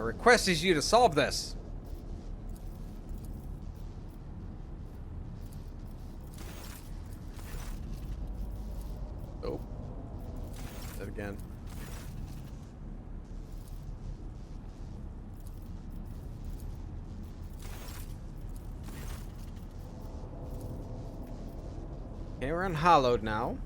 request is you to solve this. Oh. That again. Okay, we're unhallowed now.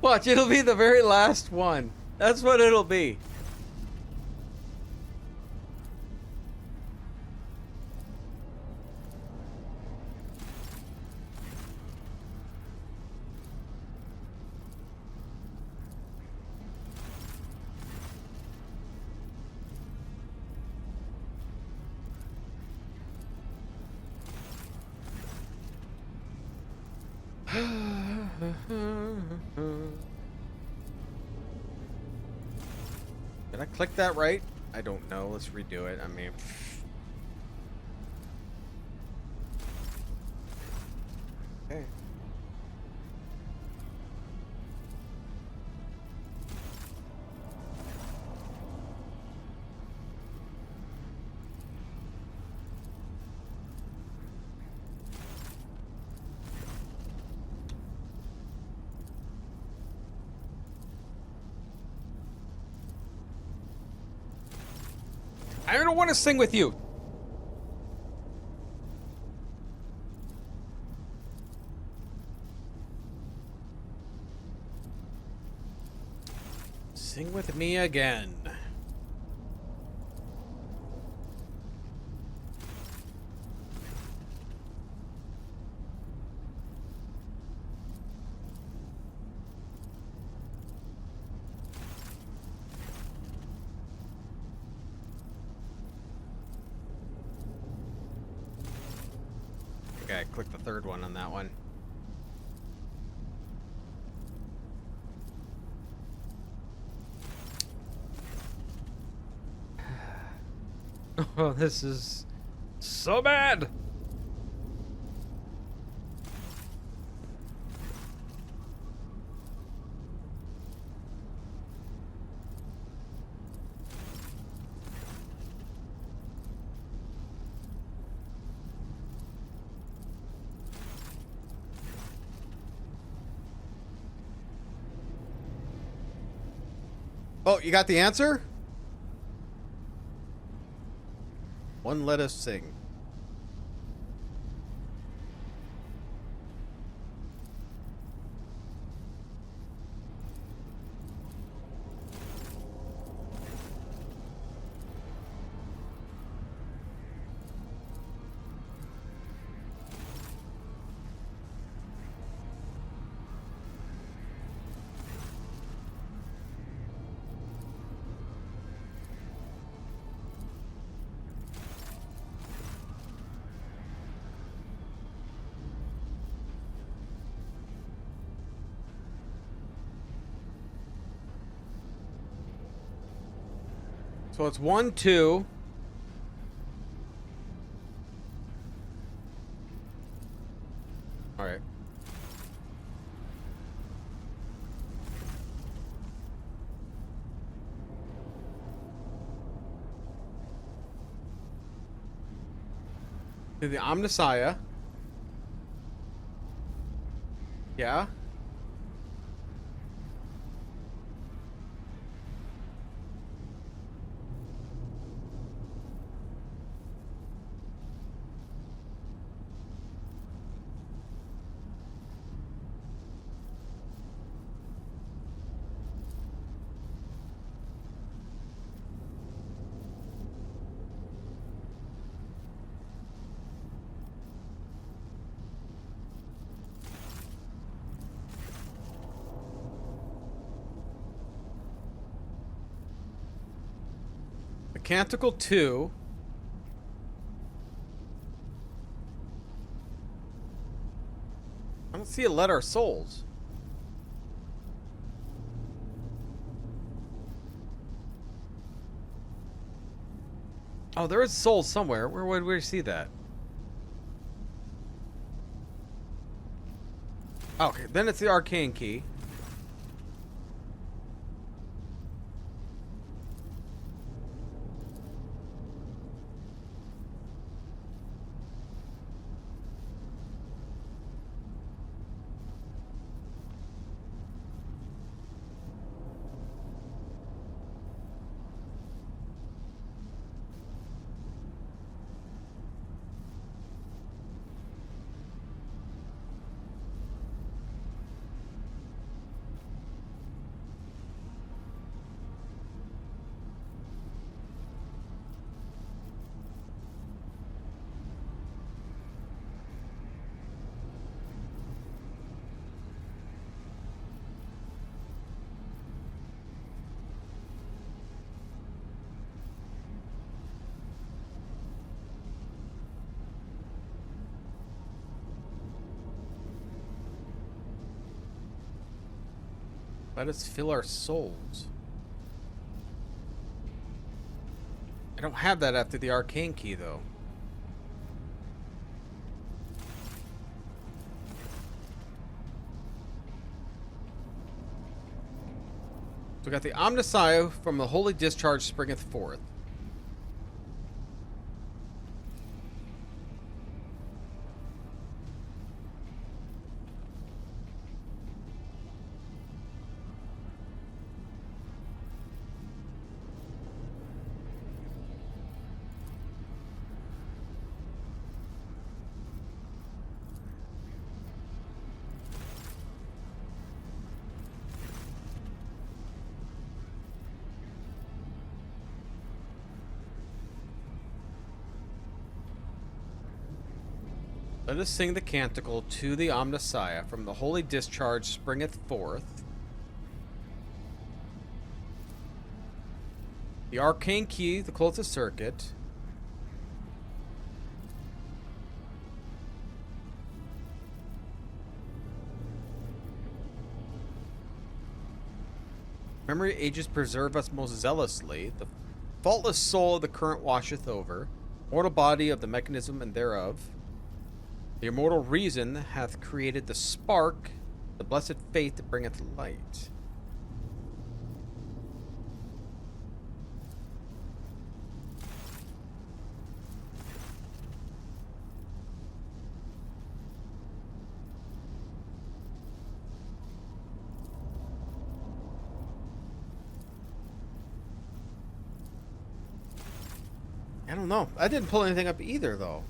Watch, it'll be the very last one. That's what it'll be. Did I click that right? I don't know. Let's redo it. I mean... Okay. I don't want to sing with you. Sing with me again. Okay, click the third one on that one. Oh, this is so bad. Oh, you got the answer? One let us sing. So it's 1, 2. All right. To the Omnissiah. Yeah. Canticle 2. I don't see a let our souls. Oh, there is souls somewhere. Where would we see that? Okay, then it's the arcane key. Let us fill our souls. I don't have that after the arcane key, though. So we got the Omnissiah from the Holy Discharge springeth forth. Let us sing the canticle to the Omnissiah. From the Holy Discharge springeth forth. The arcane key, the closest circuit. Memory ages preserve us most zealously. The faultless soul of the current washeth over. Mortal body of the mechanism and thereof. The immortal reason hath created the spark, the blessed faith that bringeth light. I don't know. I didn't pull anything up either, though.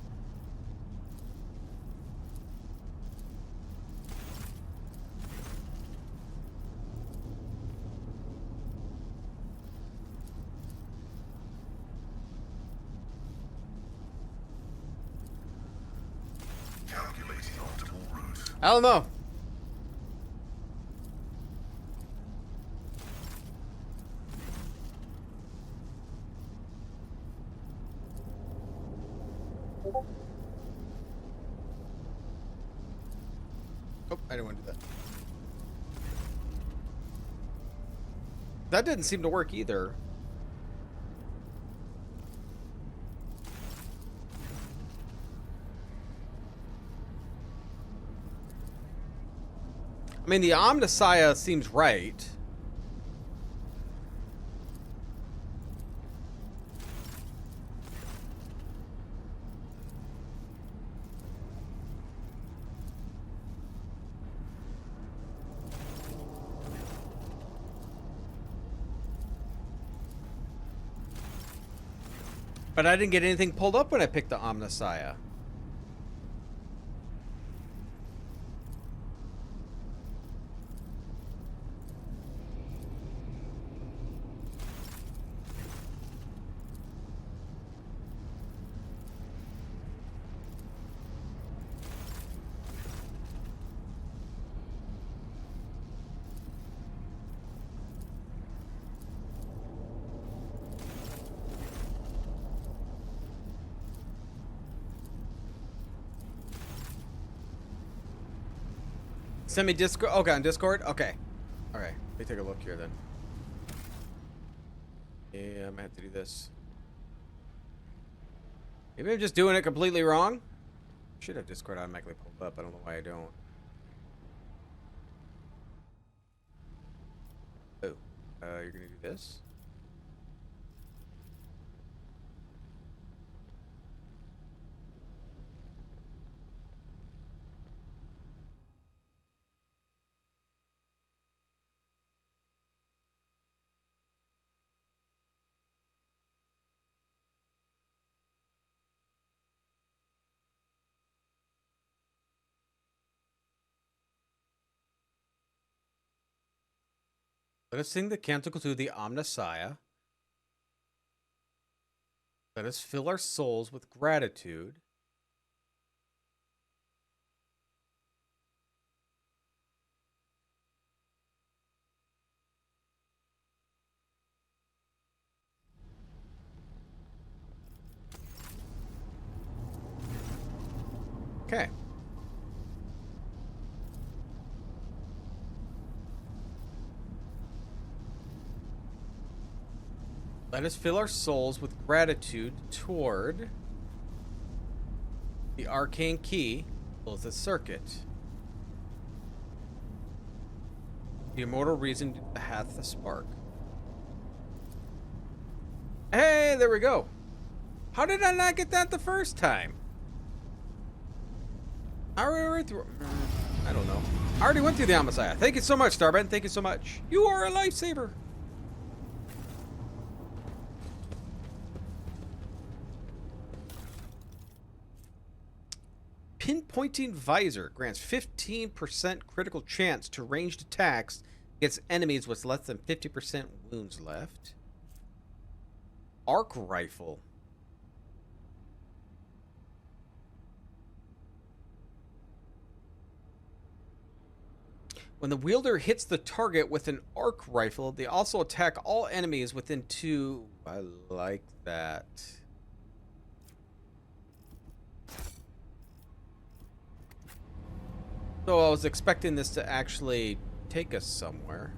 I don't know. Oh, I didn't want to do that. That didn't seem to work either. I mean, the Omnissiah seems right. But I didn't get anything pulled up when I picked the Omnissiah. Send me Discord. Okay, on Discord. Okay. All right. Let me take a look here then. Yeah, I'm gonna have to do this. Maybe I'm just doing it completely wrong. Should have Discord automatically pulled up. I don't know why I don't. Oh, you're gonna do this. Let us sing the canticle to the Omnissiah. Let us fill our souls with gratitude. Okay. Let us fill our souls with gratitude toward the arcane key, the circuit. The immortal reason hath the spark. Hey, there we go. How did I not get that the first time? I already through. I don't know. I already went through the Omnissiah. Thank you so much, Starbend. Thank you so much. You are a lifesaver. Pinpointing visor grants 15% critical chance to ranged attacks against enemies with less than 50% wounds left. Arc rifle. When the wielder hits the target with an arc rifle, they also attack all enemies within 2. I like that. So I was expecting this to actually take us somewhere.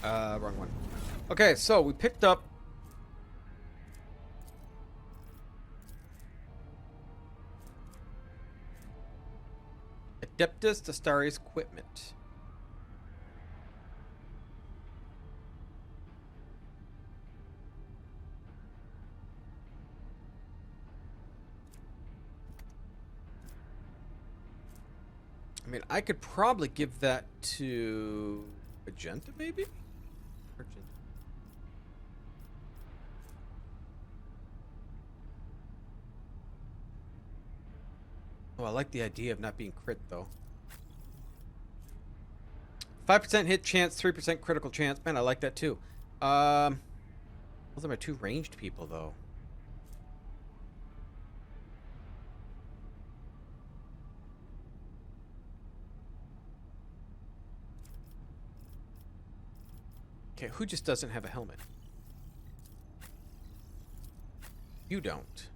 Wrong one. Okay, so we picked up Adeptus Astarius equipment. I mean, I could probably give that to Magenta, maybe? Argent. Oh, I like the idea of not being crit, though. 5% hit chance, 3% critical chance. Man, I like that, too. Those are my 2 ranged people, though. Okay, who just doesn't have a helmet? You don't.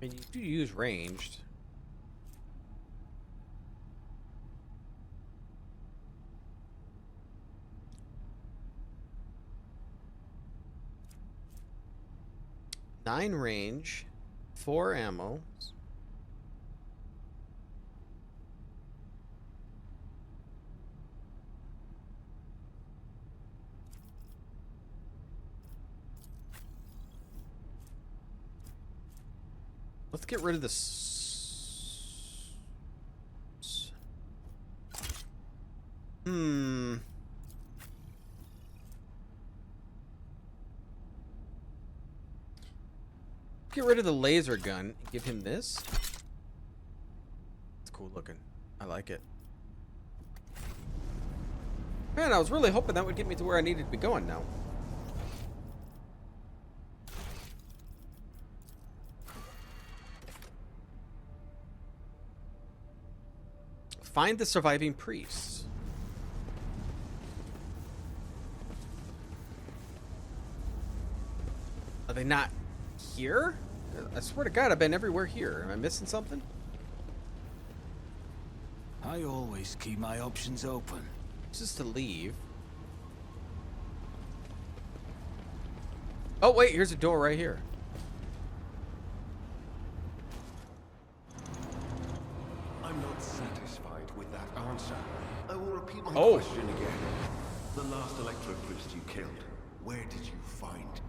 I mean, you do use ranged. Nine range, 4 ammo. Let's get rid of this. Get rid of the laser gun and give him this. It's cool looking. I like it. Man, I was really hoping that would get me to where I needed to be going now. Find the surviving priests. Are they not here? I swear to God, I've been everywhere here. Am I missing something? I always keep my options open. This is to leave. Oh, wait, here's a door right here. I'm not satisfied with that answer. I will repeat my Oh. question again. The last electro priest you killed, where did you find?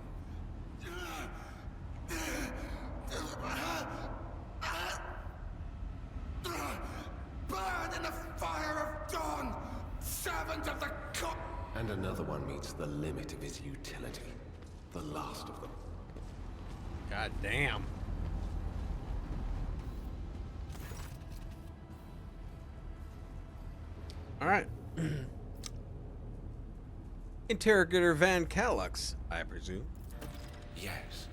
Burn in the fire of dawn, servant of the cock. And another one meets the limit of his utility. The last of them. God damn. All right. Interrogator Van Calux, I presume. Yes.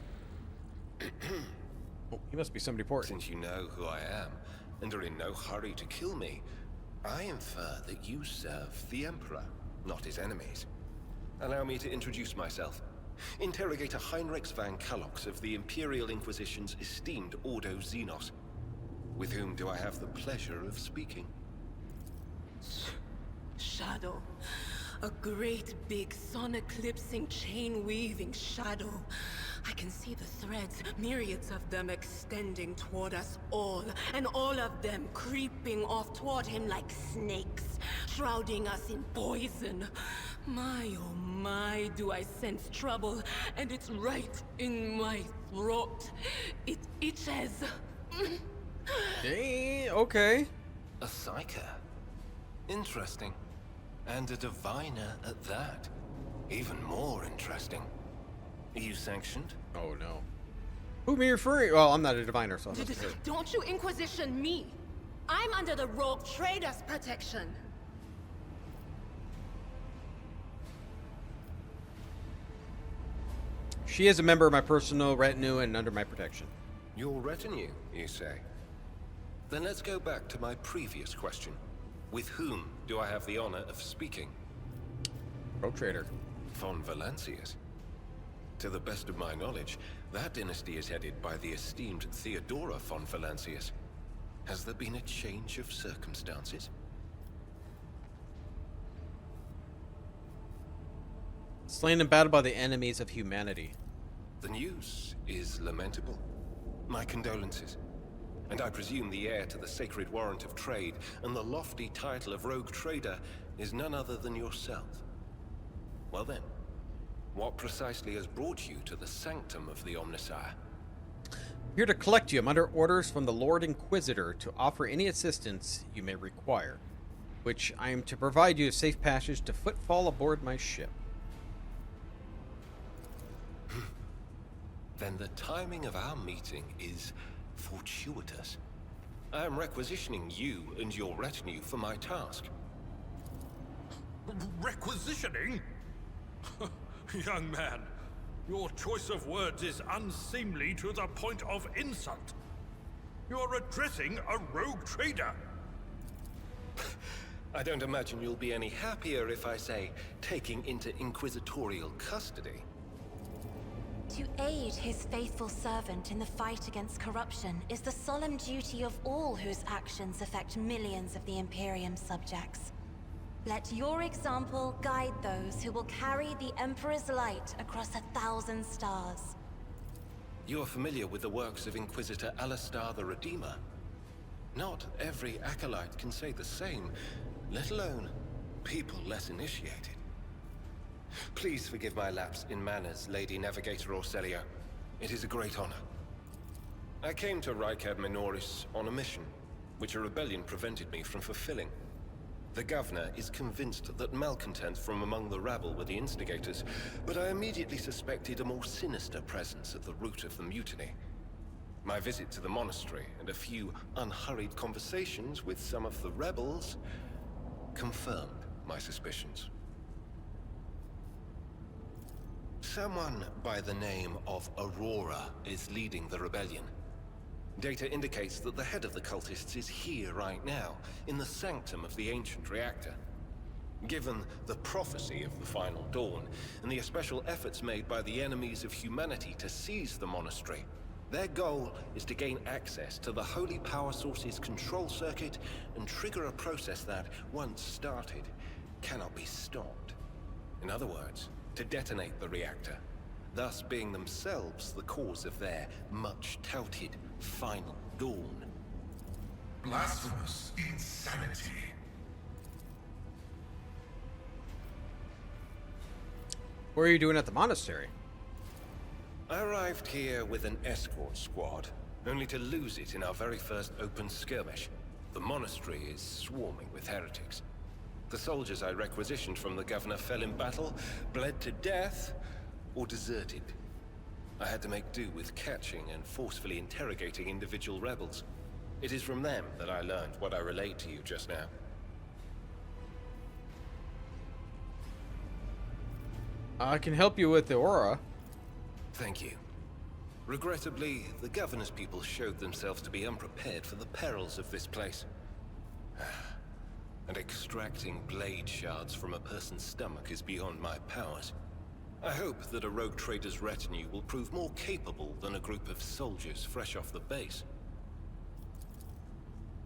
Oh, he must be somebody important. Since you know who I am, and are in no hurry to kill me, I infer that you serve the Emperor, not his enemies. Allow me to introduce myself. Interrogator Heinrich Van Calux of the Imperial Inquisition's esteemed Ordo Xenos. With whom do I have the pleasure of speaking? Shadow. A great big sun-eclipsing, chain-weaving shadow. I can see the threads, myriads of them extending toward us all, and all of them creeping off toward him like snakes, shrouding us in poison. My, oh my, do I sense trouble, and it's right in my throat. It itches. Hey, okay. A psyker. Interesting. And a diviner at that. Even more interesting. Are you sanctioned? Oh no. Who are you referring? Well, I'm not a diviner, so I'm not sure. Don't you Inquisition me! I'm under the rogue trader's protection. She is a member of my personal retinue and under my protection. Your retinue, you say? Then let's go back to my previous question. With whom do I have the honor of speaking? Rogue trader. Von Valancius. To the best of my knowledge, that dynasty is headed by the esteemed Theodora von Valancius. Has there been a change of circumstances? Slain in battle by the enemies of humanity. The news is lamentable. My condolences. And I presume the heir to the sacred warrant of trade and the lofty title of rogue trader is none other than yourself. Well then, what precisely has brought you to the sanctum of the Omnissiah? Here to collect you. I'm under orders from the Lord Inquisitor to offer any assistance you may require, which I am to provide you a safe passage to footfall aboard my ship. Then the timing of our meeting is fortuitous. I am requisitioning you and your retinue for my task. Requisitioning? Young man, your choice of words is unseemly to the point of insult. You're addressing a rogue trader. I don't imagine you'll be any happier if I say taking into inquisitorial custody. To aid his faithful servant in the fight against corruption is the solemn duty of all whose actions affect millions of the Imperium's subjects. Let your example guide those who will carry the Emperor's light across 1,000 stars. You are familiar with the works of Inquisitor Alistar the Redeemer. Not every acolyte can say the same, let alone people less initiated. Please forgive my lapse in manners, Lady Navigator Orselio. It is a great honor. I came to Ricad Minoris on a mission, which a rebellion prevented me from fulfilling. The governor is convinced that malcontents from among the rabble were the instigators, but I immediately suspected a more sinister presence at the root of the mutiny. My visit to the monastery and a few unhurried conversations with some of the rebels confirmed my suspicions. Someone by the name of Aurora is leading the rebellion. Data indicates that the head of the cultists is here right now, in the sanctum of the ancient reactor. Given the prophecy of the Final Dawn, and the special efforts made by the enemies of humanity to seize the monastery, their goal is to gain access to the holy power source's control circuit and trigger a process that, once started, cannot be stopped. In other words, to detonate the reactor, thus being themselves the cause of their much-touted Final Dawn. Blasphemous insanity. What are you doing at the monastery? I arrived here with an escort squad, only to lose it in our very first open skirmish. The monastery is swarming with heretics. The soldiers I requisitioned from the governor fell in battle, bled to death, or deserted. I had to make do with catching and forcefully interrogating individual rebels. It is from them that I learned what I relayed to you just now. I can help you with the aura. Thank you. Regrettably, the governor's people showed themselves to be unprepared for the perils of this place. And extracting blade shards from a person's stomach is beyond my powers. I hope that a rogue trader's retinue will prove more capable than a group of soldiers fresh off the base.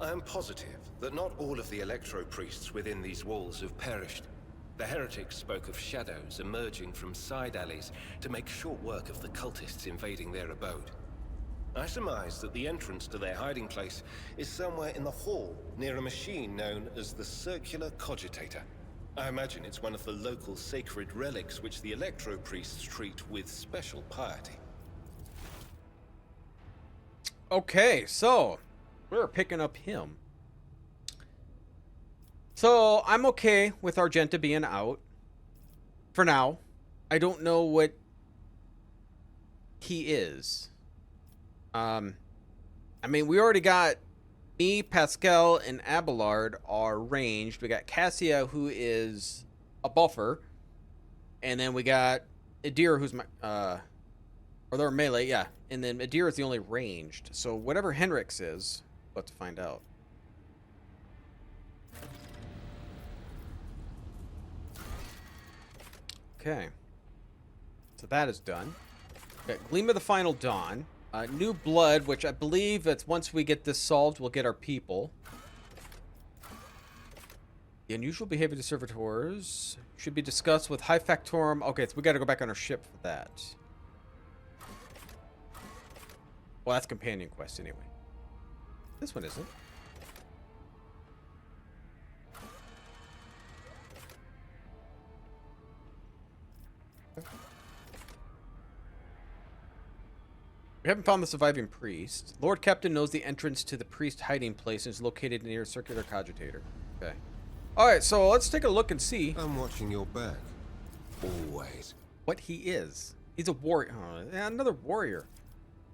I am positive that not all of the electro-priests within these walls have perished. The heretics spoke of shadows emerging from side alleys to make short work of the cultists invading their abode. I surmise that the entrance to their hiding place is somewhere in the hall, near a machine known as the Circular Cogitator. I imagine it's one of the local sacred relics which the electro-priests treat with special piety. Okay, so we're picking up him. So I'm okay with Argenta being out for now. I don't know what he is. I mean, we already got me, Pascal, and Abelard are ranged. We got Cassia, who is a buffer, and then we got Adir, who's my or they're melee, yeah. And then Adir is the only ranged. So whatever Henrik's is, we'll have to find out. Okay, so that is done. Got Gleam of the Final Dawn. New Blood, which I believe that's once we get this solved, we'll get our people. The unusual behavior of the servitors should be discussed with High Factorum. Okay, so we got to go back on our ship for that. Well, that's companion quest anyway. This one isn't. We haven't found the surviving priest. Lord Captain knows the entrance to the priest hiding place is located near Circular Cogitator. Okay. Alright, so let's take a look and see I'm watching your back. Always. what he is. He's a warrior. Oh, yeah, another warrior.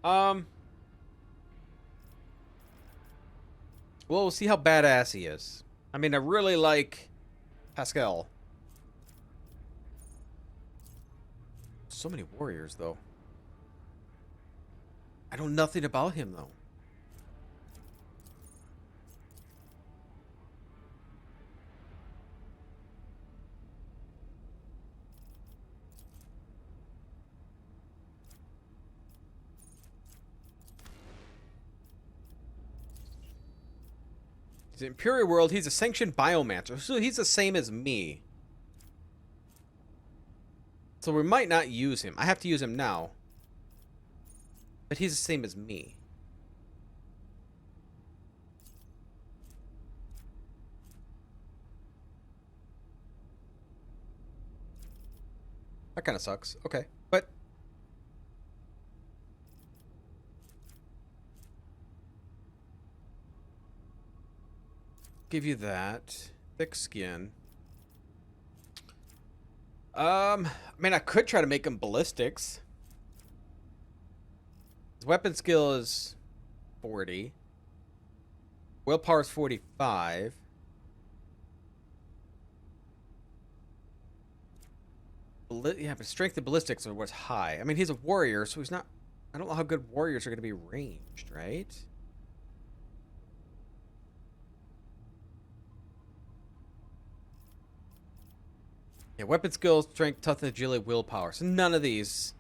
Well, we'll see how badass he is. I mean, I really like Pascal. So many warriors, though. I know nothing about him, though. The Imperial world, he's a sanctioned biomancer, so he's the same as me. So we might not use him. I have to use him now. But he's the same as me. That kind of sucks. Okay, but give you that. Thick skin. I mean, I could try to make him ballistics. His weapon skill is 40. Willpower is 45. Yeah, but strength and ballistics are what's high. I mean, he's a warrior, so he's not I don't know how good warriors are going to be ranged, right? Yeah, weapon skill, strength, toughness, agility, willpower. So none of these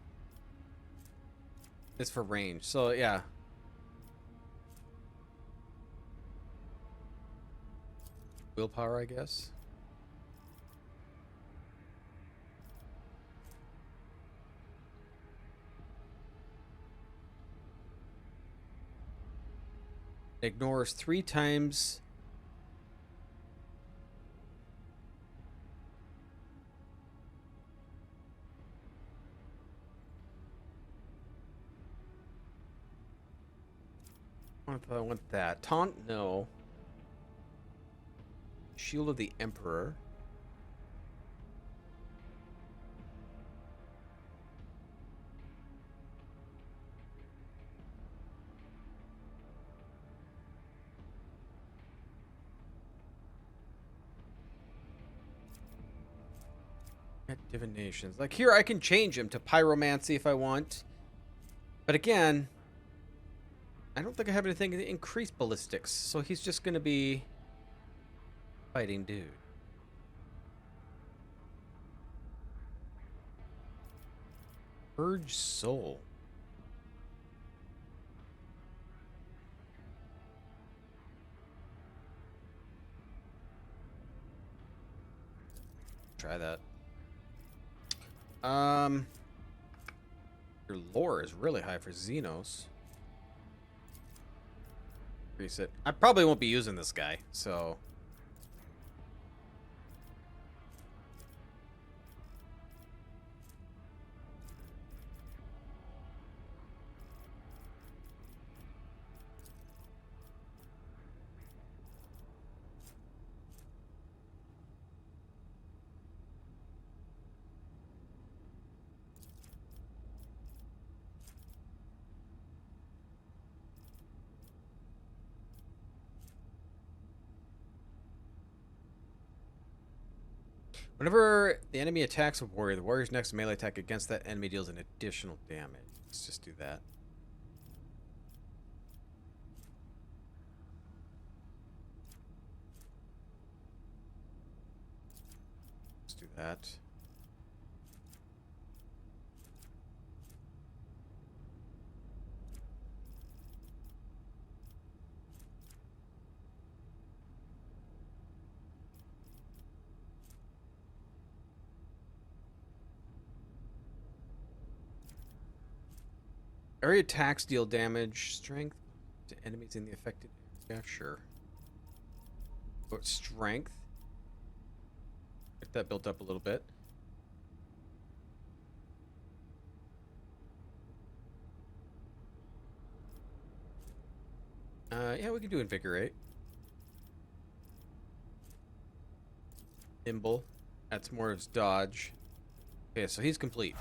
is for range. So yeah. Willpower, I guess. Ignores 3 times. I want that. Taunt, no. Shield of the Emperor. Divinations. Like here, I can change him to pyromancy if I want. But again, I don't think I have anything to increase ballistics, so he's just going to be fighting dude. Purge Soul. Try that. Your lore is really high for xenos. Increase it. I probably won't be using this guy, so. Whenever the enemy attacks a warrior, the warrior's next melee attack against that enemy deals an additional damage. Let's just do that. Let's do that. Area attacks deal damage, strength to enemies in the affected area. Yeah, sure. But strength. Get that built up a little bit. Yeah, we can do invigorate. Nimble. That's more of his dodge. Okay, so he's complete.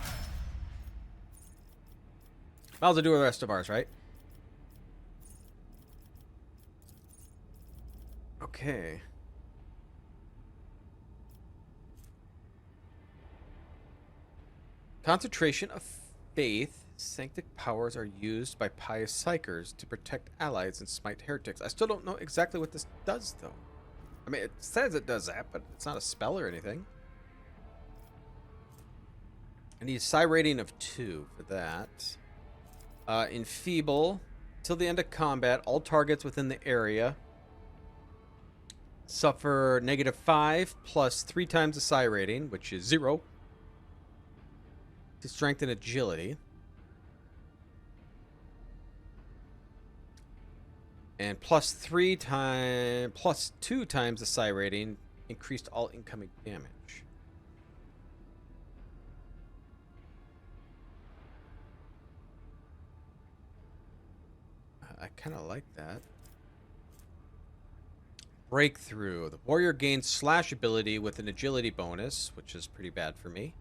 Might as well do the rest of ours, right? Okay. Concentration of faith. Sanctic powers are used by pious psychers to protect allies and smite heretics. I still don't know exactly what this does, though. I mean, it says it does that, but it's not a spell or anything. I need a psi rating of 2 for that. Enfeeble. Till the end of combat, all targets within the area suffer -5 plus 3 times the psi rating, which is 0, to strength and agility. And plus 2 times the psi rating, increased all incoming damage. I kind of like that. Breakthrough. The warrior gains slash ability with an agility bonus, which is pretty bad for me.